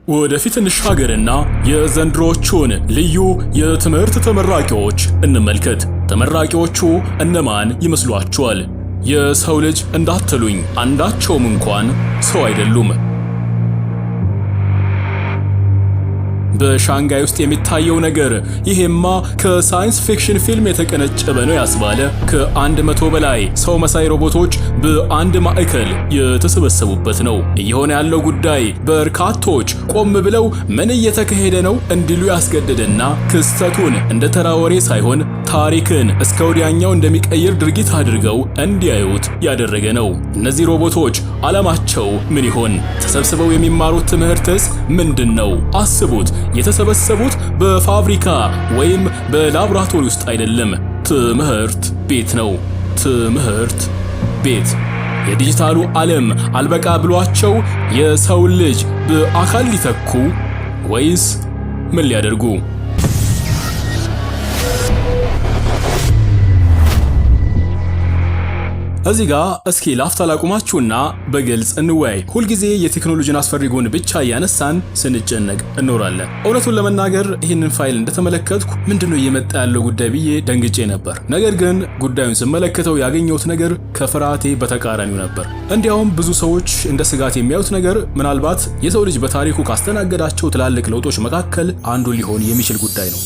ወደፊት እንሻገርና የዘንድሮቹን ልዩ የትምህርት ተመራቂዎች እንመልከት። ተመራቂዎቹ እነማን ይመስሏችኋል? የሰው ልጅ እንዳትሉኝ አንዳቸውም እንኳን ሰው አይደሉም። በሻንጋይ ውስጥ የሚታየው ነገር ይሄማ ከሳይንስ ፊክሽን ፊልም የተቀነጨበ ነው ያስባለ ከ100 በላይ ሰው መሳይ ሮቦቶች በአንድ ማዕከል የተሰበሰቡበት ነው። እየሆነ ያለው ጉዳይ በርካቶች ቆም ብለው ምን እየተካሄደ ነው እንዲሉ ያስገደደና ክስተቱን እንደ ተራ ወሬ ሳይሆን ታሪክን እስከ ወዲያኛው እንደሚቀይር ድርጊት አድርገው እንዲያዩት ያደረገ ነው። እነዚህ ሮቦቶች ዓላማቸው ምን ይሆን? ተሰብስበው የሚማሩት ትምህርትስ ምንድነው? አስቡት። የተሰበሰቡት በፋብሪካ ወይም በላቦራቶሪ ውስጥ አይደለም። ትምህርት ቤት ነው። ትምህርት ቤት። የዲጂታሉ ዓለም አልበቃ ብሏቸው የሰው ልጅ በአካል ሊተኩ ወይስ ምን ሊያደርጉ? እዚህ ጋር እስኪ ላፍታ ላቁማችሁና በግልጽ እንወያይ። ሁልጊዜ የቴክኖሎጂን አስፈሪ ጎን ብቻ እያነሳን ስንጨነቅ እንኖራለን። እውነቱን ለመናገር ይህንን ፋይል እንደተመለከትኩ ምንድነው እየመጣ ያለው ጉዳይ ብዬ ደንግጬ ነበር። ነገር ግን ጉዳዩን ስመለከተው ያገኘሁት ነገር ከፍርሃቴ በተቃራኒው ነበር። እንዲያውም ብዙ ሰዎች እንደ ስጋት የሚያዩት ነገር ምናልባት የሰው ልጅ በታሪኩ ካስተናገዳቸው ትላልቅ ለውጦች መካከል አንዱ ሊሆን የሚችል ጉዳይ ነው።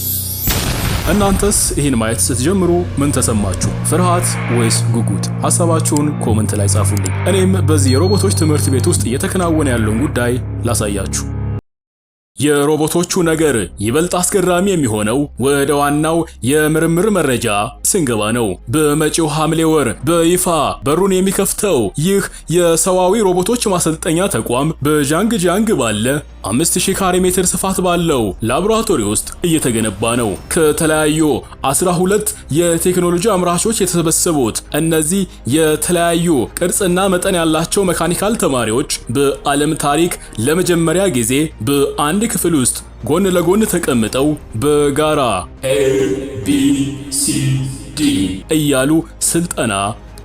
እናንተስ ይህን ማየት ስትጀምሩ ምን ተሰማችሁ? ፍርሃት ወይስ ጉጉት? ሐሳባችሁን ኮሜንት ላይ ጻፉልኝ። እኔም በዚህ የሮቦቶች ትምህርት ቤት ውስጥ እየተከናወነ ያለውን ጉዳይ ላሳያችሁ። የሮቦቶቹ ነገር ይበልጥ አስገራሚ የሚሆነው ወደ ዋናው የምርምር መረጃ ስንገባ ነው። በመጪው ሐምሌ ወር በይፋ በሩን የሚከፍተው ይህ የሰዋዊ ሮቦቶች ማሰልጠኛ ተቋም በጃንግ ባለ 5000 ካሬ ሜትር ስፋት ባለው ላቦራቶሪ ውስጥ እየተገነባ ነው። ከተለያዩ 12 የቴክኖሎጂ አምራቾች የተሰበሰቡት እነዚህ የተለያዩ ቅርጽና መጠን ያላቸው መካኒካል ተማሪዎች በዓለም ታሪክ ለመጀመሪያ ጊዜ በአንድ ክፍል ውስጥ ጎን ለጎን ተቀምጠው በጋራ ABCD እያሉ ስልጠና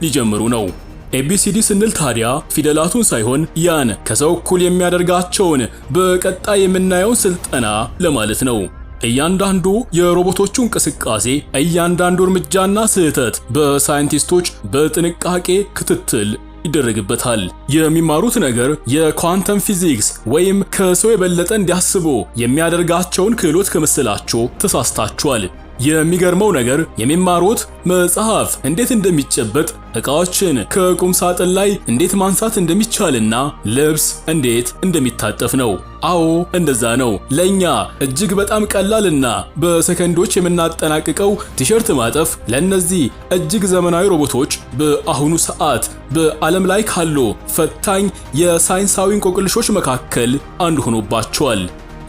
ሊጀምሩ ነው። ABCD ስንል ታዲያ ፊደላቱን ሳይሆን ያን ከሰው እኩል የሚያደርጋቸውን በቀጣይ የምናየውን ስልጠና ለማለት ነው። እያንዳንዱ የሮቦቶቹ እንቅስቃሴ፣ እያንዳንዱ እርምጃና ስህተት በሳይንቲስቶች በጥንቃቄ ክትትል ይደረግበታል። የሚማሩት ነገር የኳንተም ፊዚክስ ወይም ከሰው የበለጠ እንዲያስቡ የሚያደርጋቸውን ክህሎት ከመሰላችሁ ተሳስታችኋል። የሚገርመው ነገር የሚማሩት መጽሐፍ እንዴት እንደሚጨበጥ፣ ዕቃዎችን ከቁም ሳጥን ላይ እንዴት ማንሳት እንደሚቻልና ልብስ እንዴት እንደሚታጠፍ ነው። አዎ እንደዛ ነው። ለኛ እጅግ በጣም ቀላልና በሰከንዶች የምናጠናቅቀው ቲሸርት ማጠፍ ለነዚህ እጅግ ዘመናዊ ሮቦቶች በአሁኑ ሰዓት በዓለም ላይ ካሉ ፈታኝ የሳይንሳዊ እንቆቅልሾች መካከል አንዱ ሆኖባቸዋል።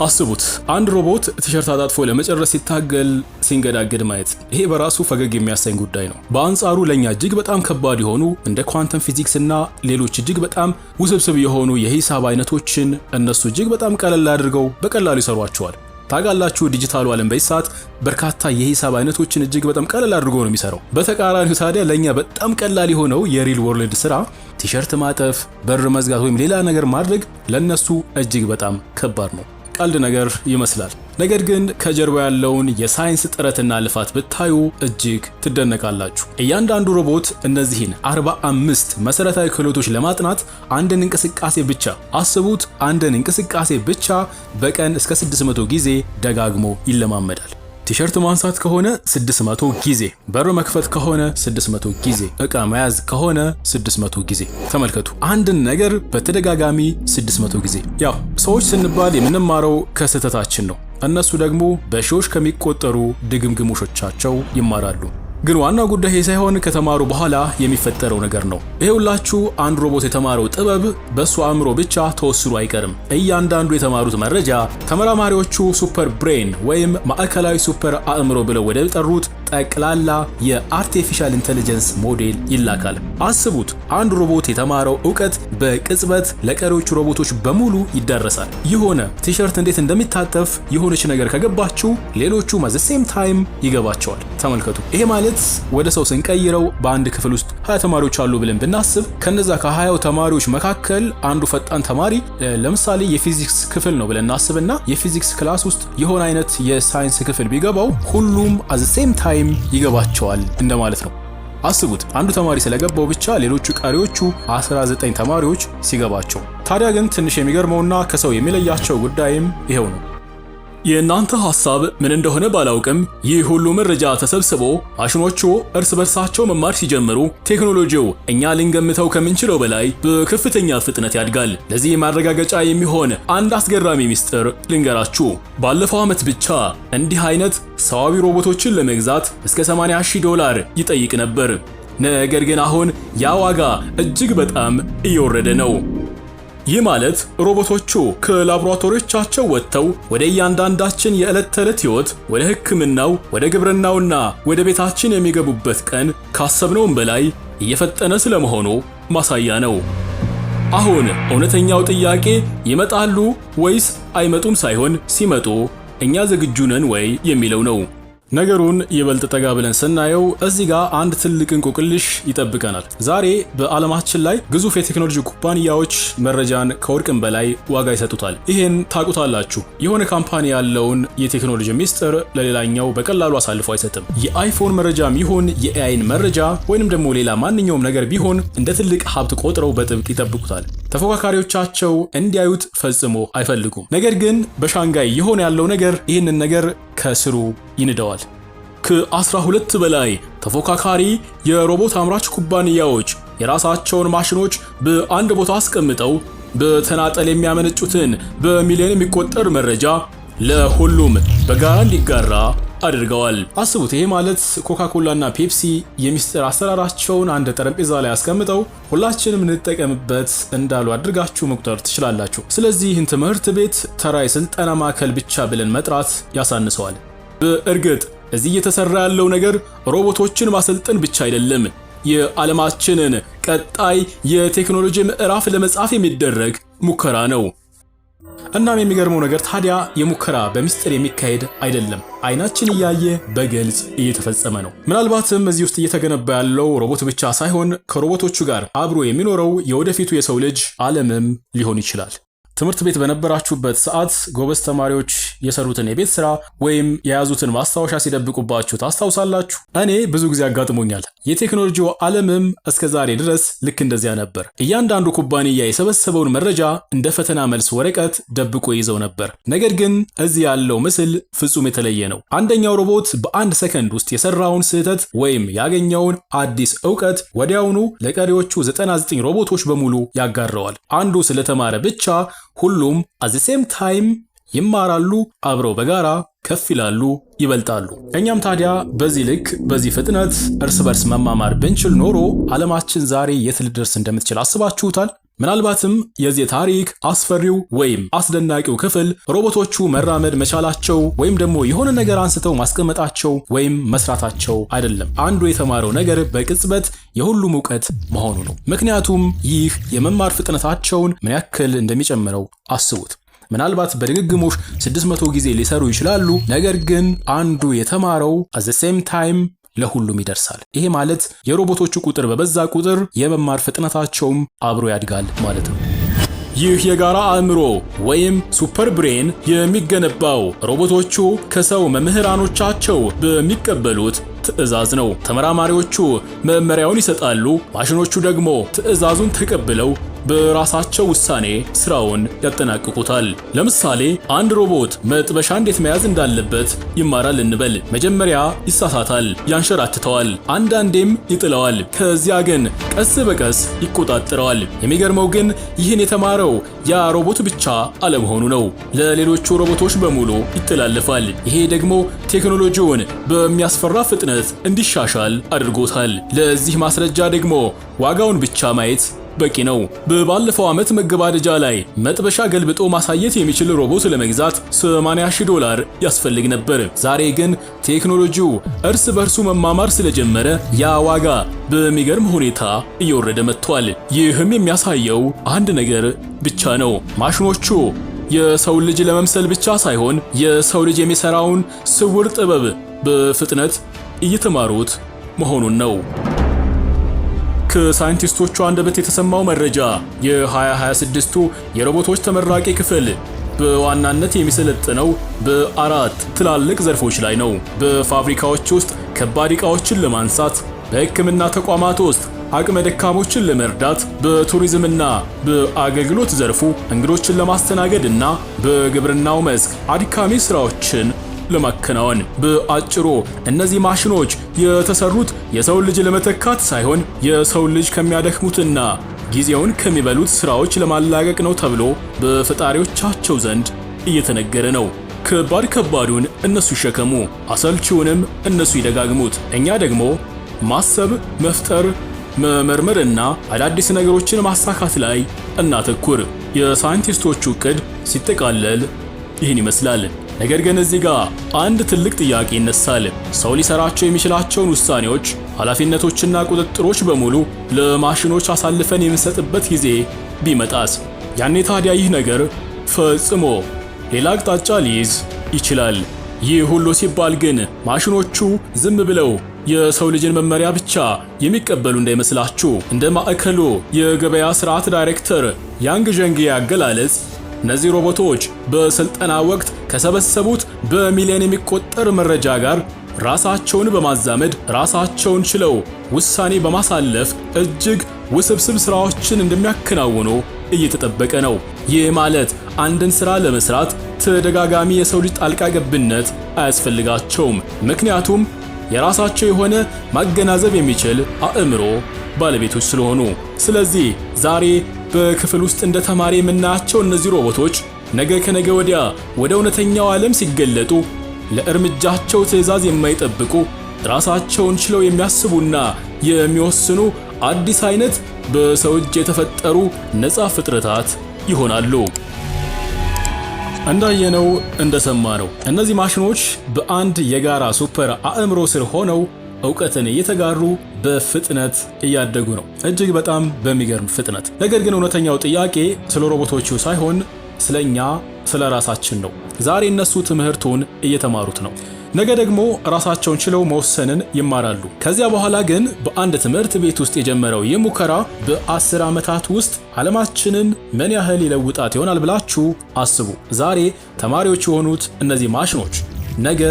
አስቡት፣ አንድ ሮቦት ቲሸርት አጣጥፎ ለመጨረስ ሲታገል ሲንገዳገድ ማየት። ይሄ በራሱ ፈገግ የሚያሰኝ ጉዳይ ነው። በአንጻሩ ለኛ እጅግ በጣም ከባድ የሆኑ እንደ ኳንተም ፊዚክስ እና ሌሎች እጅግ በጣም ውስብስብ የሆኑ የሂሳብ አይነቶችን እነሱ እጅግ በጣም ቀለል አድርገው በቀላሉ ይሰሯቸዋል። ታጋላችሁ ዲጂታሉ ዓለም በይሳት በርካታ የሂሳብ አይነቶችን እጅግ በጣም ቀለል አድርጎ ነው የሚሰራው። በተቃራኒው ታዲያ ለኛ በጣም ቀላል የሆነው የሪል ወርልድ ስራ ቲሸርት ማጠፍ፣ በር መዝጋት ወይም ሌላ ነገር ማድረግ ለነሱ እጅግ በጣም ከባድ ነው። ቀልድ ነገር ይመስላል። ነገር ግን ከጀርባ ያለውን የሳይንስ ጥረትና ልፋት ብታዩ እጅግ ትደነቃላችሁ። እያንዳንዱ ሮቦት እነዚህን 45 መሰረታዊ ክህሎቶች ለማጥናት አንድን እንቅስቃሴ ብቻ አስቡት፣ አንድን እንቅስቃሴ ብቻ በቀን እስከ 600 ጊዜ ደጋግሞ ይለማመዳል። ቲሸርት ማንሳት ከሆነ 600 ጊዜ፣ በር መክፈት ከሆነ 600 ጊዜ፣ ዕቃ መያዝ ከሆነ 600 ጊዜ። ተመልከቱ፣ አንድን ነገር በተደጋጋሚ 600 ጊዜ። ያው ሰዎች ስንባል የምንማረው ከስህተታችን ነው። እነሱ ደግሞ በሺዎች ከሚቆጠሩ ድግምግሞሾቻቸው ይማራሉ። ግን ዋናው ጉዳይ ሳይሆን ከተማሩ በኋላ የሚፈጠረው ነገር ነው። ይሄውላችሁ አንድ ሮቦት የተማረው ጥበብ በሱ አእምሮ ብቻ ተወስኖ አይቀርም። እያንዳንዱ የተማሩት መረጃ ተመራማሪዎቹ ሱፐር ብሬን ወይም ማዕከላዊ ሱፐር አእምሮ ብለው ወደ ጠሩት ጠቅላላ የአርቲፊሻል ኢንተለጀንስ ሞዴል ይላካል። አስቡት፣ አንድ ሮቦት የተማረው ዕውቀት በቅጽበት ለቀሪዎቹ ሮቦቶች በሙሉ ይዳረሳል። የሆነ ቲሸርት እንዴት እንደሚታጠፍ የሆነች ነገር ከገባችሁ ሌሎቹ at the same time ይገባቸዋል። ተመልከቱ። ይሄ ማለት ወደ ሰው ስንቀይረው በአንድ ክፍል ውስጥ 20 ተማሪዎች አሉ ብለን ብናስብ ከነዛ ከ20 ተማሪዎች መካከል አንዱ ፈጣን ተማሪ ለምሳሌ የፊዚክስ ክፍል ነው ብለን እናስብና የፊዚክስ ክላስ ውስጥ የሆነ አይነት የሳይንስ ክፍል ቢገባው ሁሉም at the same time ይገባቸዋል እንደማለት ነው። አስቡት፣ አንዱ ተማሪ ስለገባው ብቻ ሌሎቹ ቀሪዎቹ 19 ተማሪዎች ሲገባቸው። ታዲያ ግን ትንሽ የሚገርመውና ከሰው የሚለያቸው ጉዳይም ይሄው ነው። የእናንተ ሐሳብ ምን እንደሆነ ባላውቅም ይህ ሁሉ መረጃ ተሰብስቦ ማሽኖቹ እርስ በርሳቸው መማር ሲጀምሩ ቴክኖሎጂው እኛ ልንገምተው ከምንችለው በላይ በከፍተኛ ፍጥነት ያድጋል። ለዚህ ማረጋገጫ የሚሆን አንድ አስገራሚ ምስጢር ልንገራችሁ። ባለፈው ዓመት ብቻ እንዲህ አይነት ሰዋዊ ሮቦቶችን ለመግዛት እስከ $80,000 ይጠይቅ ነበር። ነገር ግን አሁን ያ ዋጋ እጅግ በጣም እየወረደ ነው። ይህ ማለት ሮቦቶቹ ከላቦራቶሪዎቻቸው ወጥተው ወደ እያንዳንዳችን የዕለት ተዕለት ሕይወት፣ ወደ ሕክምናው፣ ወደ ግብርናውና ወደ ቤታችን የሚገቡበት ቀን ካሰብነውም በላይ እየፈጠነ ስለመሆኑ ማሳያ ነው። አሁን እውነተኛው ጥያቄ ይመጣሉ ወይስ አይመጡም ሳይሆን ሲመጡ እኛ ዝግጁ ነን ወይ የሚለው ነው። ነገሩን ይበልጥ ጠጋ ብለን ስናየው እዚህ ጋር አንድ ትልቅ እንቆቅልሽ ይጠብቀናል። ዛሬ በዓለማችን ላይ ግዙፍ የቴክኖሎጂ ኩባንያዎች መረጃን ከወርቅም በላይ ዋጋ ይሰጡታል። ይሄን ታውቁታላችሁ። የሆነ ካምፓኒ ያለውን የቴክኖሎጂ ሚስጥር ለሌላኛው በቀላሉ አሳልፎ አይሰጥም። የአይፎን መረጃም ይሁን የኤአይን መረጃ ወይንም ደግሞ ሌላ ማንኛውም ነገር ቢሆን እንደ ትልቅ ሀብት ቆጥረው በጥብቅ ይጠብቁታል። ተፎካካሪዎቻቸው እንዲያዩት ፈጽሞ አይፈልጉም። ነገር ግን በሻንጋይ የሆነ ያለው ነገር ይህንን ነገር ከስሩ ይንደዋል። ከ12 በላይ ተፎካካሪ የሮቦት አምራች ኩባንያዎች የራሳቸውን ማሽኖች በአንድ ቦታ አስቀምጠው በተናጠል የሚያመነጩትን በሚሊዮን የሚቆጠር መረጃ ለሁሉም በጋራ እንዲጋራ አድርገዋል። አስቡት፣ ይሄ ማለት ኮካኮላና ፔፕሲ የሚስጥር አሰራራቸውን አንድ ጠረጴዛ ላይ አስቀምጠው ሁላችንም እንጠቀምበት እንዳሉ አድርጋችሁ መቁጠር ትችላላችሁ። ስለዚህ ይህን ትምህርት ቤት ተራ የስልጠና ማዕከል ብቻ ብለን መጥራት ያሳንሰዋል። በእርግጥ እዚህ እየተሰራ ያለው ነገር ሮቦቶችን ማሰልጠን ብቻ አይደለም፣ የዓለማችንን ቀጣይ የቴክኖሎጂ ምዕራፍ ለመጻፍ የሚደረግ ሙከራ ነው። እናም የሚገርመው ነገር ታዲያ የሙከራ በሚስጥር የሚካሄድ አይደለም፣ አይናችን እያየ በግልጽ እየተፈጸመ ነው። ምናልባትም እዚህ ውስጥ እየተገነባ ያለው ሮቦት ብቻ ሳይሆን ከሮቦቶቹ ጋር አብሮ የሚኖረው የወደፊቱ የሰው ልጅ ዓለምም ሊሆን ይችላል። ትምህርት ቤት በነበራችሁበት ሰዓት ጎበዝ ተማሪዎች የሰሩትን የቤት ስራ ወይም የያዙትን ማስታወሻ ሲደብቁባችሁ ታስታውሳላችሁ? እኔ ብዙ ጊዜ አጋጥሞኛል። የቴክኖሎጂው ዓለምም እስከ ዛሬ ድረስ ልክ እንደዚያ ነበር። እያንዳንዱ ኩባንያ የሰበሰበውን መረጃ እንደ ፈተና መልስ ወረቀት ደብቆ ይዘው ነበር። ነገር ግን እዚህ ያለው ምስል ፍጹም የተለየ ነው። አንደኛው ሮቦት በአንድ ሰከንድ ውስጥ የሰራውን ስህተት ወይም ያገኘውን አዲስ ዕውቀት ወዲያውኑ ለቀሪዎቹ 99 ሮቦቶች በሙሉ ያጋረዋል። አንዱ ስለተማረ ብቻ ሁሉም at the same time ይማራሉ፣ አብረው በጋራ ከፍ ይላሉ፣ ይበልጣሉ። እኛም ታዲያ በዚህ ልክ በዚህ ፍጥነት እርስ በርስ መማማር ብንችል ኖሮ ዓለማችን ዛሬ የት ልደርስ እንደምትችል አስባችሁታል? ምናልባትም የዚህ ታሪክ አስፈሪው ወይም አስደናቂው ክፍል ሮቦቶቹ መራመድ መቻላቸው ወይም ደግሞ የሆነ ነገር አንስተው ማስቀመጣቸው ወይም መስራታቸው አይደለም። አንዱ የተማረው ነገር በቅጽበት የሁሉም ዕውቀት መሆኑ ነው። ምክንያቱም ይህ የመማር ፍጥነታቸውን ምን ያክል እንደሚጨምረው አስቡት። ምናልባት በድግግሞሽ 600 ጊዜ ሊሰሩ ይችላሉ። ነገር ግን አንዱ የተማረው at the same time ለሁሉም ይደርሳል። ይሄ ማለት የሮቦቶቹ ቁጥር በበዛ ቁጥር የመማር ፍጥነታቸውም አብሮ ያድጋል ማለት ነው። ይህ የጋራ አእምሮ ወይም ሱፐር ብሬን የሚገነባው ሮቦቶቹ ከሰው መምህራኖቻቸው በሚቀበሉት ትዕዛዝ ነው። ተመራማሪዎቹ መመሪያውን ይሰጣሉ፣ ማሽኖቹ ደግሞ ትዕዛዙን ተቀብለው በራሳቸው ውሳኔ ስራውን ያጠናቅቁታል። ለምሳሌ አንድ ሮቦት መጥበሻ እንዴት መያዝ እንዳለበት ይማራል እንበል። መጀመሪያ ይሳሳታል፣ ያንሸራትተዋል፣ አንዳንዴም ይጥለዋል። ከዚያ ግን ቀስ በቀስ ይቆጣጠረዋል። የሚገርመው ግን ይህን የተማረው ያ ሮቦት ብቻ አለመሆኑ ነው። ለሌሎቹ ሮቦቶች በሙሉ ይተላለፋል። ይሄ ደግሞ ቴክኖሎጂውን በሚያስፈራ ፍጥነት እንዲሻሻል አድርጎታል። ለዚህ ማስረጃ ደግሞ ዋጋውን ብቻ ማየት በቂ ነው። በባለፈው ዓመት መገባደጃ ላይ መጥበሻ ገልብጦ ማሳየት የሚችል ሮቦት ለመግዛት $80,000 ያስፈልግ ነበር። ዛሬ ግን ቴክኖሎጂው እርስ በርሱ መማማር ስለጀመረ ያ ዋጋ በሚገርም ሁኔታ እየወረደ መጥቷል። ይህም የሚያሳየው አንድ ነገር ብቻ ነው። ማሽኖቹ የሰው ልጅ ለመምሰል ብቻ ሳይሆን የሰው ልጅ የሚሰራውን ስውር ጥበብ በፍጥነት እየተማሩት መሆኑን ነው። ከሳይንቲስቶቹ አንደበት የተሰማው መረጃ የ2026ቱ የሮቦቶች ተመራቂ ክፍል በዋናነት የሚሰለጥነው በ4 ትላልቅ ዘርፎች ላይ ነው። በፋብሪካዎች ውስጥ ከባድ ዕቃዎችን ለማንሳት፣ በሕክምና ተቋማት ውስጥ አቅመ ደካሞችን ለመርዳት፣ በቱሪዝምና በአገልግሎት ዘርፉ እንግዶችን ለማስተናገድና በግብርናው መስክ አድካሚ ስራዎችን ለማከናወን። በአጭሩ እነዚህ ማሽኖች የተሰሩት የሰው ልጅ ለመተካት ሳይሆን የሰው ልጅ ከሚያደክሙትና ጊዜውን ከሚበሉት ስራዎች ለማላቀቅ ነው ተብሎ በፈጣሪዎቻቸው ዘንድ እየተነገረ ነው። ከባዱን እነሱ ይሸከሙ፣ አሰልቺውንም እነሱ ይደጋግሙት። እኛ ደግሞ ማሰብ፣ መፍጠር፣ መመርመርና አዳዲስ ነገሮችን ማሳካት ላይ እናተኩር። የሳይንቲስቶቹ ዕቅድ ሲጠቃለል ይህን ይመስላል። ነገር ግን እዚህ ጋር አንድ ትልቅ ጥያቄ ይነሳል። ሰው ሊሰራቸው የሚችላቸውን ውሳኔዎች፣ ኃላፊነቶችና ቁጥጥሮች በሙሉ ለማሽኖች አሳልፈን የምንሰጥበት ጊዜ ቢመጣስ? ያኔ ታዲያ ይህ ነገር ፈጽሞ ሌላ አቅጣጫ ሊይዝ ይችላል። ይህ ሁሉ ሲባል ግን ማሽኖቹ ዝም ብለው የሰው ልጅን መመሪያ ብቻ የሚቀበሉ እንዳይመስላችሁ። እንደ ማዕከሉ የገበያ ስርዓት ዳይሬክተር ያንግ ዠንግ አገላለጽ እነዚህ ሮቦቶች በስልጠና ወቅት ከሰበሰቡት በሚሊዮን የሚቆጠር መረጃ ጋር ራሳቸውን በማዛመድ ራሳቸውን ችለው ውሳኔ በማሳለፍ እጅግ ውስብስብ ስራዎችን እንደሚያከናውኑ እየተጠበቀ ነው። ይህ ማለት አንድን ስራ ለመስራት ተደጋጋሚ የሰው ልጅ ጣልቃ ገብነት አያስፈልጋቸውም። ምክንያቱም የራሳቸው የሆነ ማገናዘብ የሚችል አእምሮ ባለቤቶች ስለሆኑ። ስለዚህ ዛሬ በክፍል ውስጥ እንደ ተማሪ የምናያቸው እነዚህ ሮቦቶች ነገ ከነገ ወዲያ ወደ እውነተኛው ዓለም ሲገለጡ ለእርምጃቸው ትዕዛዝ የማይጠብቁ ራሳቸውን ችለው የሚያስቡና የሚወስኑ አዲስ አይነት በሰው እጅ የተፈጠሩ ነፃ ፍጥረታት ይሆናሉ። እንዳየነው እንደሰማነው እነዚህ ማሽኖች በአንድ የጋራ ሱፐር አእምሮ ስር ሆነው ዕውቀትን እየተጋሩ በፍጥነት እያደጉ ነው፣ እጅግ በጣም በሚገርም ፍጥነት። ነገር ግን እውነተኛው ጥያቄ ስለ ሮቦቶቹ ሳይሆን ስለኛ ስለ ራሳችን ነው። ዛሬ እነሱ ትምህርቱን እየተማሩት ነው፣ ነገ ደግሞ ራሳቸውን ችለው መወሰንን ይማራሉ። ከዚያ በኋላ ግን በአንድ ትምህርት ቤት ውስጥ የጀመረው ይህ ሙከራ በ10 ዓመታት ውስጥ ዓለማችንን ምን ያህል ይለውጣት ይሆናል ብላችሁ አስቡ። ዛሬ ተማሪዎች የሆኑት እነዚህ ማሽኖች ነገ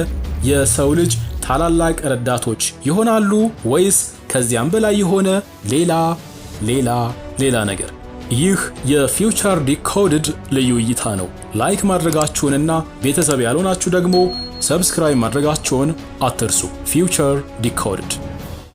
የሰው ልጅ ታላላቅ ረዳቶች ይሆናሉ ወይስ ከዚያም በላይ የሆነ ሌላ ነገር? ይህ የፊውቸር ዲኮድድ ልዩ እይታ ነው። ላይክ ማድረጋችሁንና ቤተሰብ ያልሆናችሁ ደግሞ ሰብስክራይብ ማድረጋችሁን አትርሱ። ፊውቸር ዲኮድድ